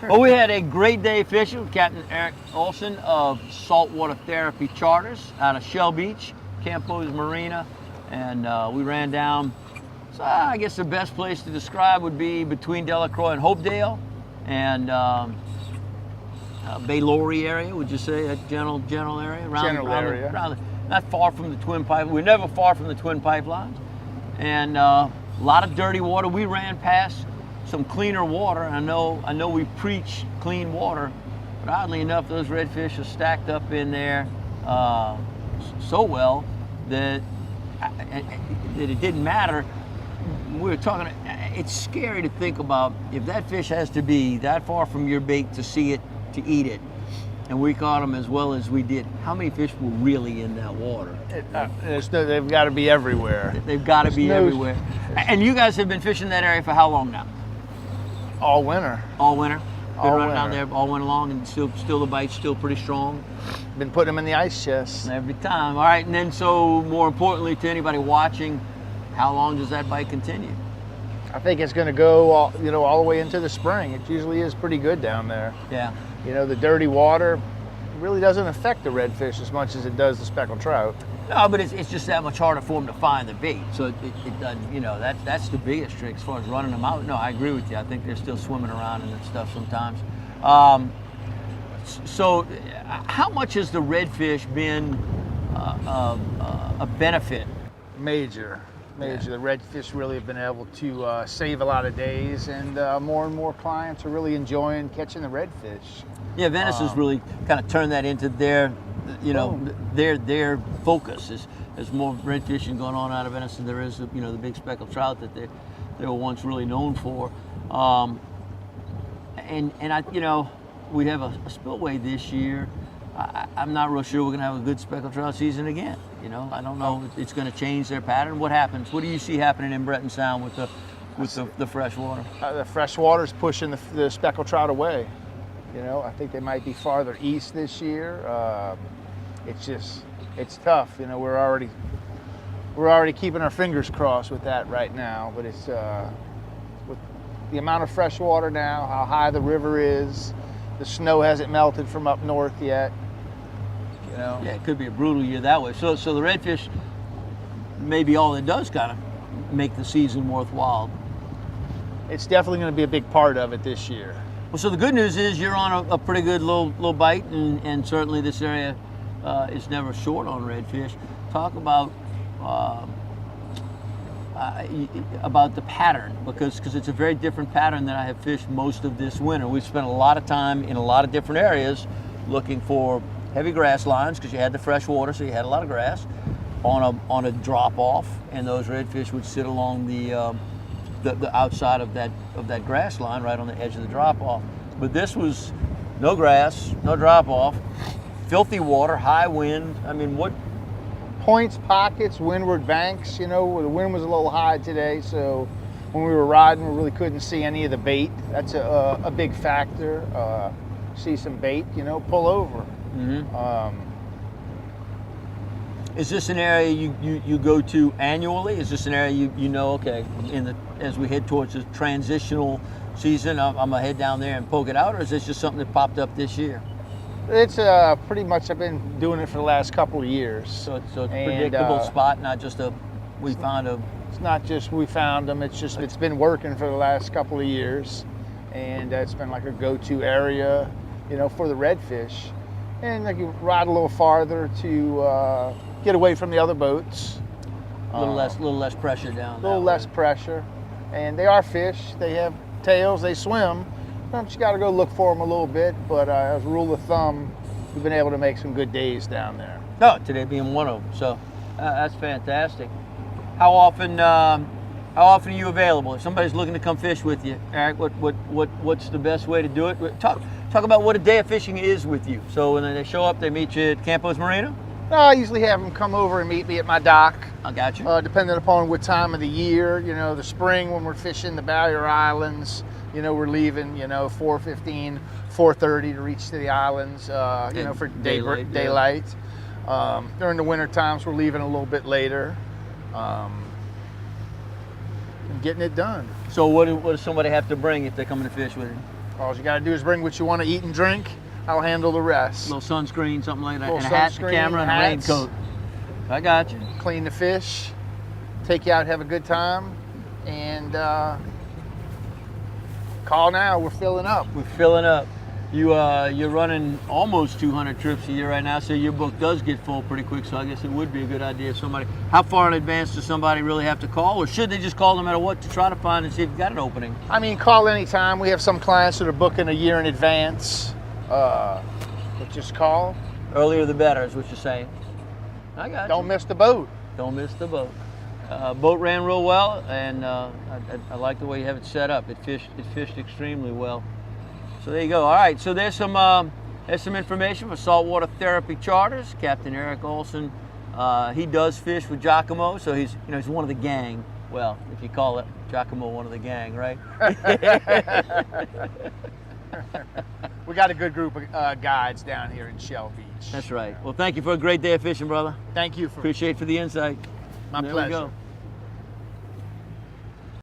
Well, we had a great day fishing with Captain Olsen of Saltwater Therapy Charters out of Shell Beach, Campo's Marina, and we ran down. So I guess the best place to describe would be between Delacroix and Hopedale, and Bay Lowry area. Would you say that general area? Around, not far from the twin pipe. We're never far from the twin pipelines, and a lot of dirty water. We ran past some cleaner water. I know we preach clean water, but oddly enough, those redfish are stacked up in there so well that it didn't matter. We were talking, it's scary to think about if that fish has to be that far from your bait to see it, to eat it, and we caught them as well as we did. How many fish were really in that water? They've got to be everywhere. They've got to be everywhere. And you guys have been fishing that area for how long now? All winter. All winter? All running winter. down there all winter long, and still the bite's still pretty strong? Been putting them in the ice chest. Every time. All right, and then so more importantly to anybody watching, how long does that bite continue? I think it's going to go all the way into the spring. It usually is pretty good down there. Yeah. The dirty water really doesn't affect the redfish as much as it does the speckled trout. No, but it's just that much harder for them to find the bait. So it doesn't, that's the biggest trick as far as running them out. No, I agree with you. I think they're still swimming around in that stuff sometimes. So how much has the redfish been a benefit? Major. Yeah. The redfish really have been able to save a lot of days, and more clients are really enjoying catching the redfish. Yeah, Venice has really kind of turned that into their focus. There's more red fishing going on out of Venice than there is, the big speckled trout that they were once really known for. We have a spillway this year. I'm not real sure we're going to have a good speckled trout season again. I don't know if it's going to change their pattern. What happens? What do you see happening in Breton Sound with the freshwater? The freshwater's pushing the speckled trout away. I think they might be farther east this year. It's tough. We're already keeping our fingers crossed with that right now. But it's with the amount of fresh water now, how high the river is, the snow hasn't melted from up north yet. Yeah, it could be a brutal year that way. So the redfish may be all that does kind of make the season worthwhile. It's definitely going to be a big part of it this year. Well, so the good news is you're on a pretty good little bite, and certainly this area is never short on redfish. Talk about the pattern, because it's a very different pattern than I have fished most of this winter. We've spent a lot of time in a lot of different areas looking for heavy grass lines, because you had the fresh water, so you had a lot of grass on a drop off, and those redfish would sit along the outside of that grass line, right on the edge of the drop off. But this was no grass, no drop off, filthy water, high wind. I mean, what? Points, pockets, windward banks. The wind was a little high today, so when we were riding, we really couldn't see any of the bait. That's a big factor. See some bait, pull over. Mm-hmm. Is this an area you go to annually? Is this an area okay, as we head towards the transitional season, I'm gonna head down there and poke it out, or is this just something that popped up this year? It's pretty much, I've been doing it for the last couple of years. So it's a predictable spot, not just we found a. It's not just we found them. It's been working for the last couple of years, and it's been like a go-to area, for the redfish. And you ride a little farther to get away from the other boats. A little less pressure down. A little less pressure, and they are fish. They have tails. They swim. You got to go look for them a little bit, but as a rule of thumb, we've been able to make some good days down there. No, today being one of them. So that's fantastic. How often are you available? If somebody's looking to come fish with you, Eric, what's the best way to do it? Talk about what a day of fishing is with you. So when they show up, they meet you at Campo's Marina? I usually have them come over and meet me at my dock. I got you. Depending upon what time of the year, the spring when we're fishing the Barrier Islands, we're leaving, 4:15, 4:30 to reach to the islands, for daylight. Yeah. During the winter times, we're leaving a little bit later. And getting it done. So what does somebody have to bring if they're coming to fish with you? All you got to do is bring what you want to eat and drink. I'll handle the rest. A little sunscreen, something like that, Little and a hat, a sunscreen, camera, and a hats. raincoat. I got you. Clean the fish, take you out, have a good time, and call now. We're filling up. We're filling up. You're running almost 200 trips a year right now, so your book does get full pretty quick. So I guess it would be a good idea if somebody. How far in advance does somebody really have to call, or should they just call no matter what to try to find and see if you've got an opening? I mean, call anytime. We have some clients that are booking a year in advance. But just call. Earlier the better is what you're saying. I got you. Don't miss the boat. Don't miss the boat. Boat ran real well, and I like the way you have it set up. It fished extremely well. So there you go. All right. So there's some information for Saltwater Therapy Charters. Captain Eric Olsen, he does fish with Giacomo, so he's one of the gang. Well, if you call it Giacomo one of the gang, right? We got a good group of guides down here in Shell Beach. That's right. Well, thank you for a great day of fishing, brother. Thank you for Appreciate for the insight. my There pleasure. we go.